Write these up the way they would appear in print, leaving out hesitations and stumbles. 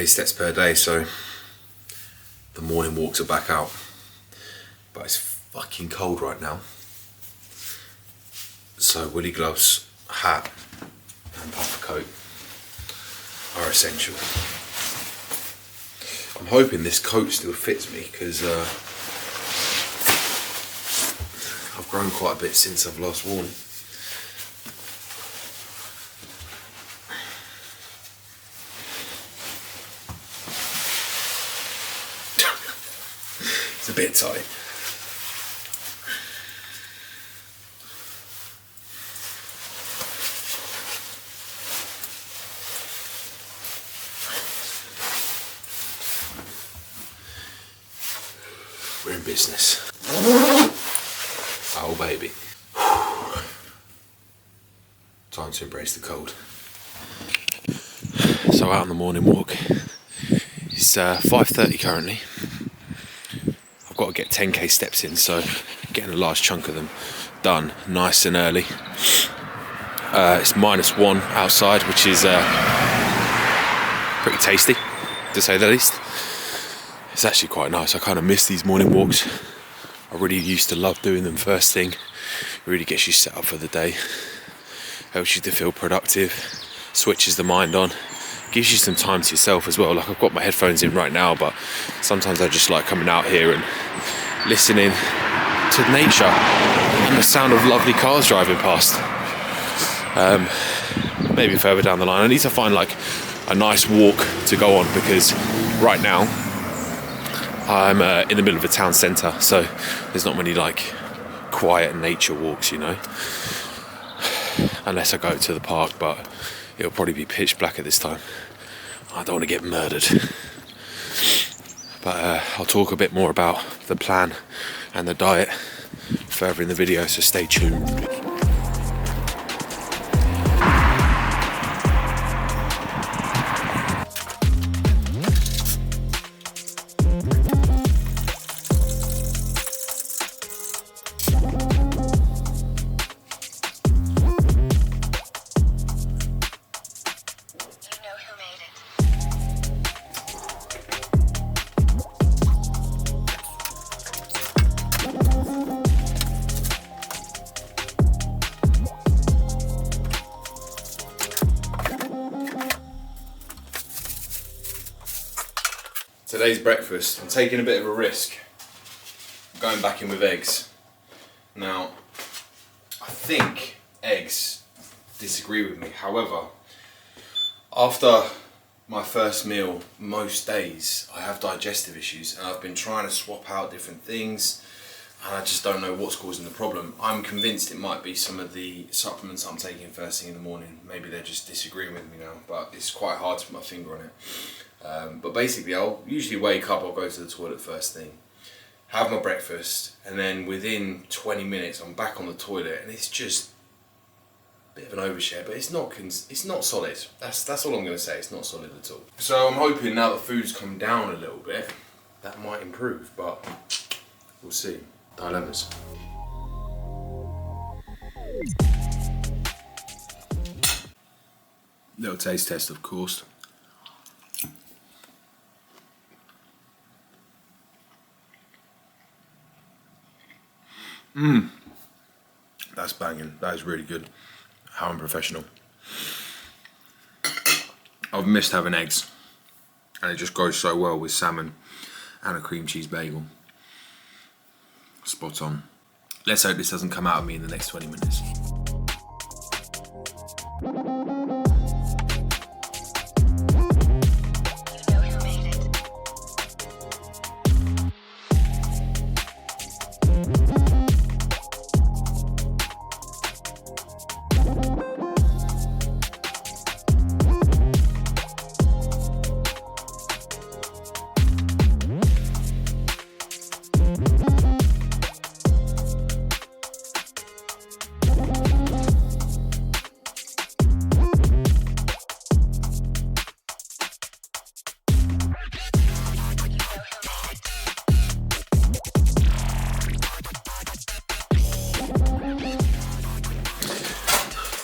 10k steps per day, so the morning walks are back out. But it's fucking cold right now, so woolly gloves, hat and puffer coat are essential. I'm hoping this coat still fits me, because I've grown quite a bit since I've last worn it. It's a bit tight. We're in business. Oh baby. Time to embrace the cold. So out on the morning walk. It's 5:30 currently. I've got to get 10k steps in, so getting a large chunk of them done nice and early. It's -1 outside, which is pretty tasty, to say the least. It's actually quite nice. I kind of miss these morning walks. I really used to love doing them first thing. It really gets you set up for the day. Helps you to feel productive. Switches the mind on. Gives you some time to yourself as well. Like, I've got my headphones in right now, but sometimes I just like coming out here and listening to nature and the sound of lovely cars driving past. Maybe further down the line, I need to find like a nice walk to go on, because right now I'm in the middle of a town centre, so there's not many like quiet nature walks, you know, unless I go to the park, but it'll probably be pitch black at this time. I don't want to get murdered. But I'll talk a bit more about the plan and the diet further in the video, so stay tuned. Today's breakfast, I'm taking a bit of a risk. I'm going back in with eggs. Now, I think eggs disagree with me. However, after my first meal, most days I have digestive issues, and I've been trying to swap out different things, and I just don't know what's causing the problem. I'm convinced it might be some of the supplements I'm taking first thing in the morning. Maybe they're just disagreeing with me now, but it's quite hard to put my finger on it. But basically, I'll usually wake up, I'll go to the toilet first thing, have my breakfast, and then within 20 minutes I'm back on the toilet, and it's just a bit of an overshare, but it's not solid. That's all I'm going to say. It's not solid at all. So I'm hoping now that food's come down a little bit, that might improve, but we'll see. Dilemmas. Little taste test, of course. That's banging. That is really good. How unprofessional. I've missed having eggs, and it just goes so well with salmon and a cream cheese bagel. Spot on. Let's hope this doesn't come out of me in the next 20 minutes.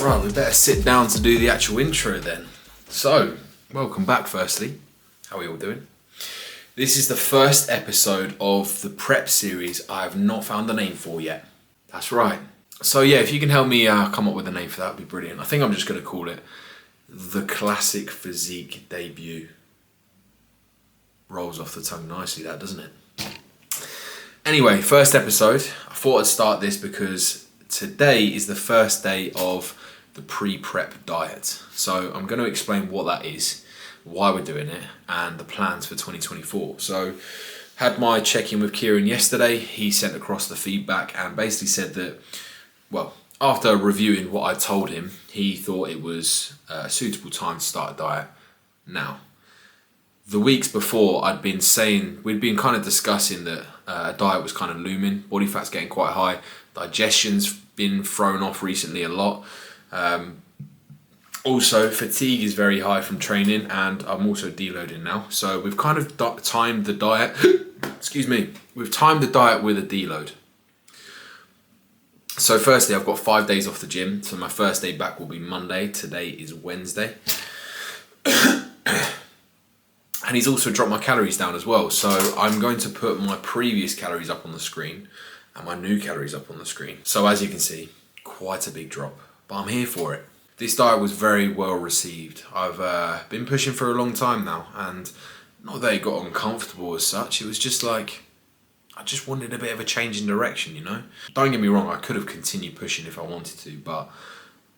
Right, we better sit down to do the actual intro then. So, welcome back firstly. How are you all doing? This is the first episode of the prep series I have not found a name for yet. That's right. So yeah, if you can help me come up with a name for that, would be brilliant. I think I'm just going to call it the Classic Physique Debut. Rolls off the tongue nicely, that, doesn't it? Anyway, first episode. I thought I'd start this because today is the first day of the pre-prep diet. So I'm going to explain what that is, why we're doing it, and the plans for 2024. So had my check-in with Kieran yesterday. He sent across the feedback and basically said that, well, after reviewing what I told him, he thought it was a suitable time to start a diet now. The weeks before, we'd been kind of discussing that a diet was kind of looming, body fat's getting quite high, digestion's been thrown off recently a lot. Also, fatigue is very high from training, and I'm also deloading now. So we've kind of timed the diet, we've timed the diet with a deload. So firstly, I've got 5 days off the gym, so my first day back will be Monday. Today is Wednesday. And he's also dropped my calories down as well. So I'm going to put my previous calories up on the screen and my new calories up on the screen. So as you can see, quite a big drop, but I'm here for it. This diet was very well received. I've been pushing for a long time now, and not that it got uncomfortable as such, it was just like, I just wanted a bit of a change in direction, you know? Don't get me wrong, I could have continued pushing if I wanted to, but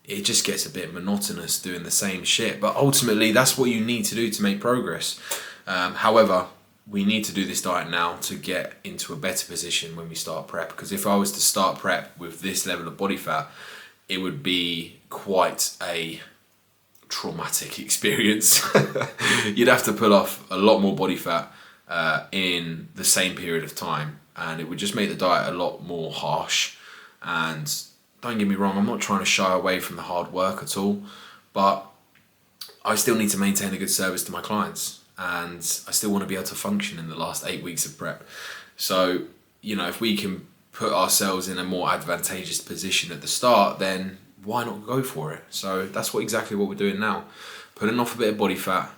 it just gets a bit monotonous doing the same shit. But ultimately, that's what you need to do to make progress. However, we need to do this diet now to get into a better position when we start prep. Because if I was to start prep with this level of body fat, it would be quite a traumatic experience. You'd have to pull off a lot more body fat in the same period of time, and it would just make the diet a lot more harsh. And don't get me wrong, I'm not trying to shy away from the hard work at all, but I still need to maintain a good service to my clients, and I still want to be able to function in the last 8 weeks of prep. So, you know, if we can put ourselves in a more advantageous position at the start, then why not go for it? So that's exactly what we're doing now. Putting off a bit of body fat,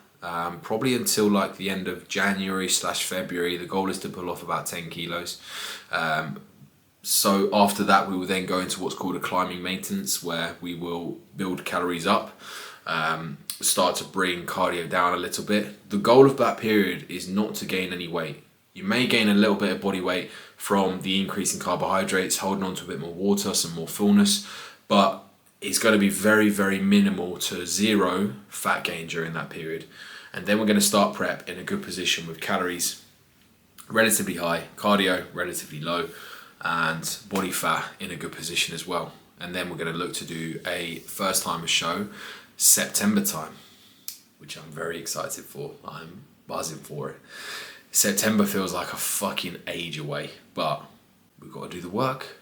probably until like the end of January/February. The goal is to pull off about 10 kilos. So after that, we will then go into what's called a climbing maintenance, where we will build calories up, start to bring cardio down a little bit. The goal of that period is not to gain any weight. You may gain a little bit of body weight from the increase in carbohydrates, holding on to a bit more water, some more fullness, but it's going to be very, very minimal to zero fat gain during that period. And then we're going to start prep in a good position with calories relatively high, cardio relatively low, and body fat in a good position as well. And then we're going to look to do a first timer show September time, which I'm very excited for. I'm buzzing for it. September feels like a fucking age away, but we've got to do the work.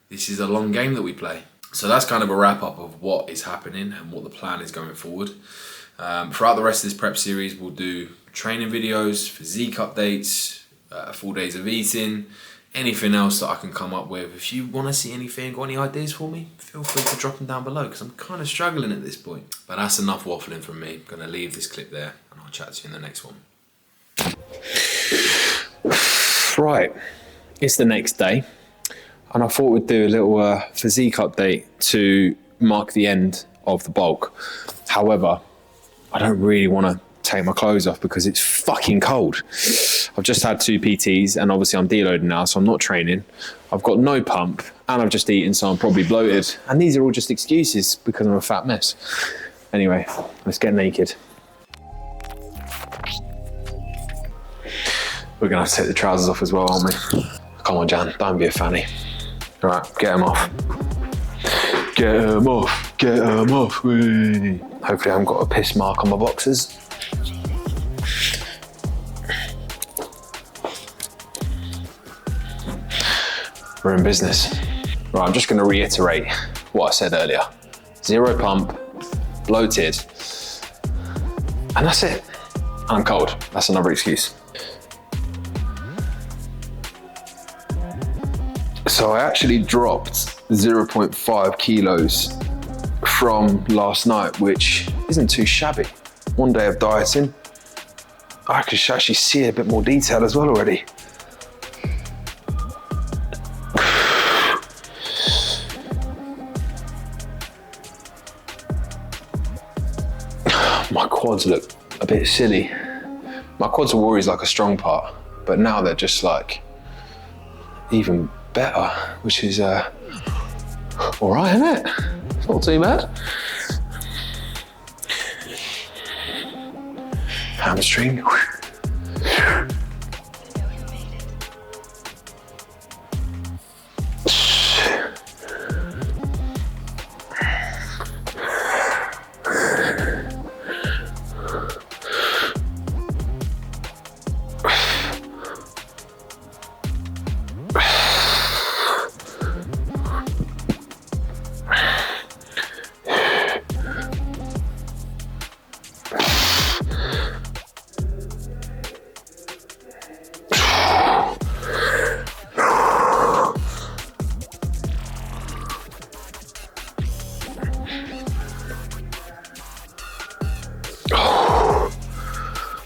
This is a long game that we play. So that's kind of a wrap up of what is happening and what the plan is going forward. Throughout the rest of this prep series, we'll do training videos, physique updates, 4 days of eating, anything else that I can come up with. If you want to see anything, got any ideas for me, feel free to drop them down below, because I'm kind of struggling at this point. But that's enough waffling from me. I'm going to leave this clip there, and I'll chat to you in the next one. Right, it's the next day, and I thought we'd do a little physique update to mark the end of the bulk. However, I don't really want to take my clothes off because it's fucking cold. I've just had 2 PTs, and obviously I'm deloading now, so I'm not training. I've got no pump, and I've just eaten, so I'm probably bloated. And these are all just excuses because I'm a fat mess. Anyway, let's get naked. We're gonna have to take the trousers off as well, aren't we? Come on, Jan, don't be a fanny. All right, get them off. Get them off, get them off. Whee. Hopefully I haven't got a piss mark on my boxers. We're in business. Right, I'm just gonna reiterate what I said earlier. 0 pump, bloated, and that's it. I'm cold, that's another excuse. So I actually dropped 0.5 kilos from last night, which isn't too shabby. 1 day of dieting, I can actually see a bit more detail as well already. My quads look a bit silly. My quads were always like a strong part, but now they're just like even better, which is all right, isn't it? It's not too bad. Hamstring.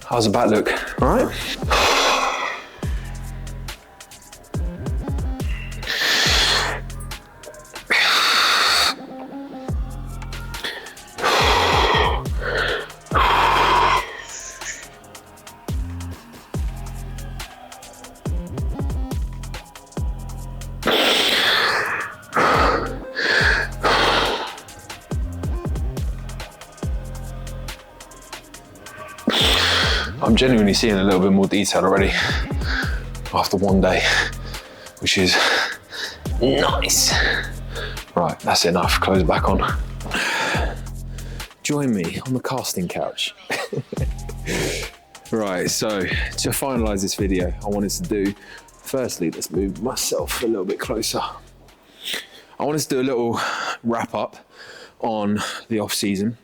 How's the back look? All right? I'm genuinely seeing a little bit more detail already after one day, which is nice. Right, that's enough, close it back on. Join me on the casting couch. Right, so to finalize this video, I wanted to do, firstly, let's move myself a little bit closer. I wanted to do a little wrap up on the off season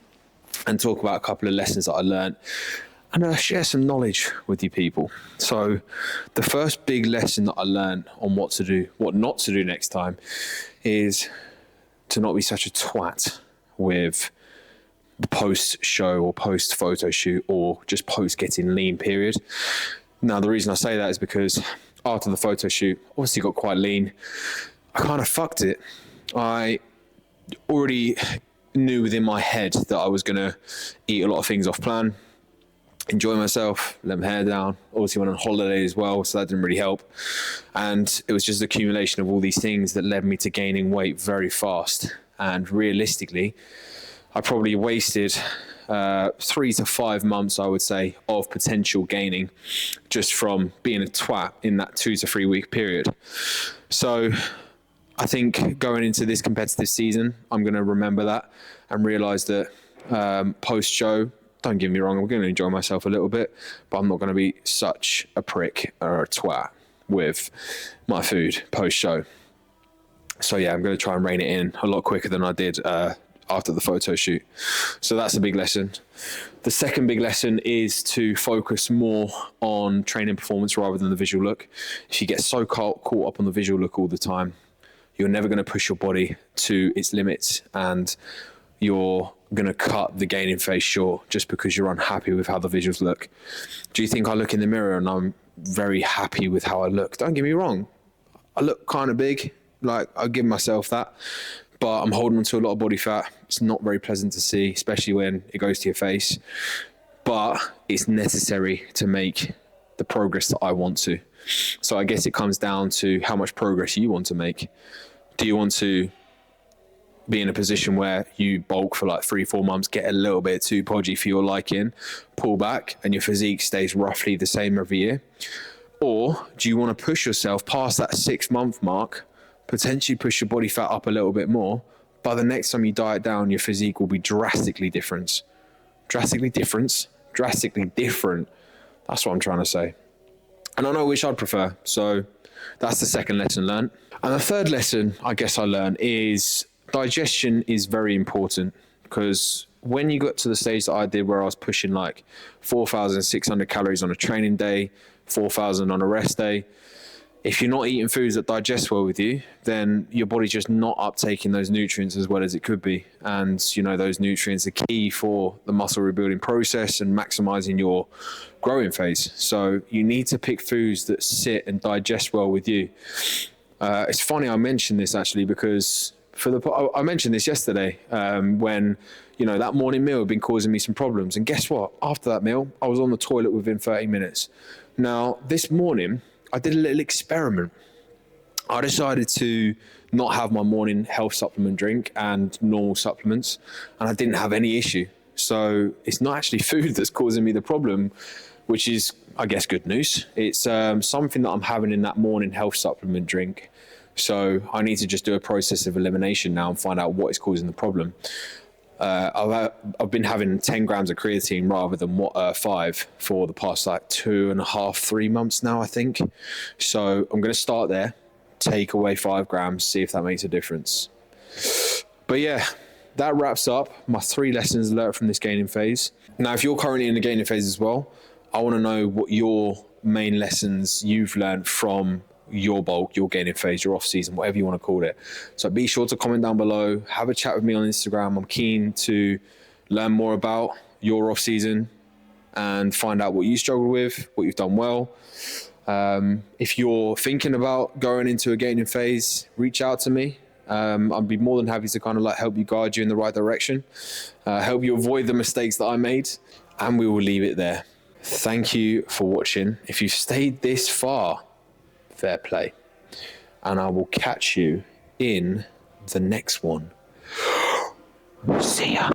and talk about a couple of lessons that I learned and share some knowledge with you people. So the first big lesson that I learned on what to do, what not to do next time, is to not be such a twat with the post show or post photo shoot or just post getting lean period. Now, the reason I say that is because after the photo shoot, obviously got quite lean. I kind of fucked it. I already knew within my head that I was gonna eat a lot of things off plan, enjoy myself, let my hair down. Obviously went on holiday as well, so that didn't really help. And it was just the accumulation of all these things that led me to gaining weight very fast. And realistically, I probably wasted 3 to 5 months, I would say, of potential gaining just from being a twat in that 2 to 3 week period. So I think going into this competitive season, I'm going to remember that and realize that post-show, don't get me wrong, I'm going to enjoy myself a little bit, but I'm not going to be such a prick or a twat with my food post-show. So yeah, I'm going to try and rein it in a lot quicker than I did after the photo shoot. So that's a big lesson. The second big lesson is to focus more on training performance rather than the visual look. If you get so caught up on the visual look all the time, you're never going to push your body to its limits, and you're going to cut the gaining phase short just because you're unhappy with how the visuals look. Do you think I look in the mirror and I'm very happy with how I look? Don't get me wrong. I look kind of big, like I'll give myself that, but I'm holding on to a lot of body fat. It's not very pleasant to see, especially when it goes to your face, but it's necessary to make the progress that I want to. So I guess it comes down to how much progress you want to make. Do you want to be in a position where you bulk for like 3-4 months, get a little bit too podgy for your liking, pull back, and your physique stays roughly the same every year? Or do you want to push yourself past that 6-month mark, potentially push your body fat up a little bit more? By the next time you diet down, your physique will be drastically different. Drastically different. That's what I'm trying to say. And I know which I'd prefer. So that's the second lesson learned. And the third lesson I guess I learned is digestion is very important, because when you got to the stage that I did where I was pushing like 4,600 calories on a training day, 4,000 on a rest day, if you're not eating foods that digest well with you, then your body's just not uptaking those nutrients as well as it could be. And, you know, those nutrients are key for the muscle rebuilding process and maximizing your growing phase. So you need to pick foods that sit and digest well with you. It's funny I mentioned this actually, because I mentioned this yesterday when, you know, that morning meal had been causing me some problems. And guess what? After that meal, I was on the toilet within 30 minutes. Now, this morning, I did a little experiment. I decided to not have my morning health supplement drink and normal supplements, and I didn't have any issue. So it's not actually food that's causing me the problem, which is, I guess, good news. It's something that I'm having in that morning health supplement drink. So I need to just do a process of elimination now and find out what is causing the problem. I've been having 10 grams of creatine rather than 5 for the past like 2.5, 3 months now, I think. So I'm going to start there, take away 5 grams, see if that makes a difference. But yeah, that wraps up my 3 lessons learned from this gaining phase. Now, if you're currently in the gaining phase as well, I want to know what your main lessons you've learned from your bulk, your gaining phase, your off season, whatever you want to call it. So be sure to comment down below, have a chat with me on Instagram. I'm keen to learn more about your off season and find out what you struggled with, what you've done well. If you're thinking about going into a gaining phase, reach out to me. I'd be more than happy to kind of like help you, guide you in the right direction, help you avoid the mistakes that I made, and we will leave it there. Thank you for watching. If you've stayed this far, fair play, and I will catch you in the next one. See ya.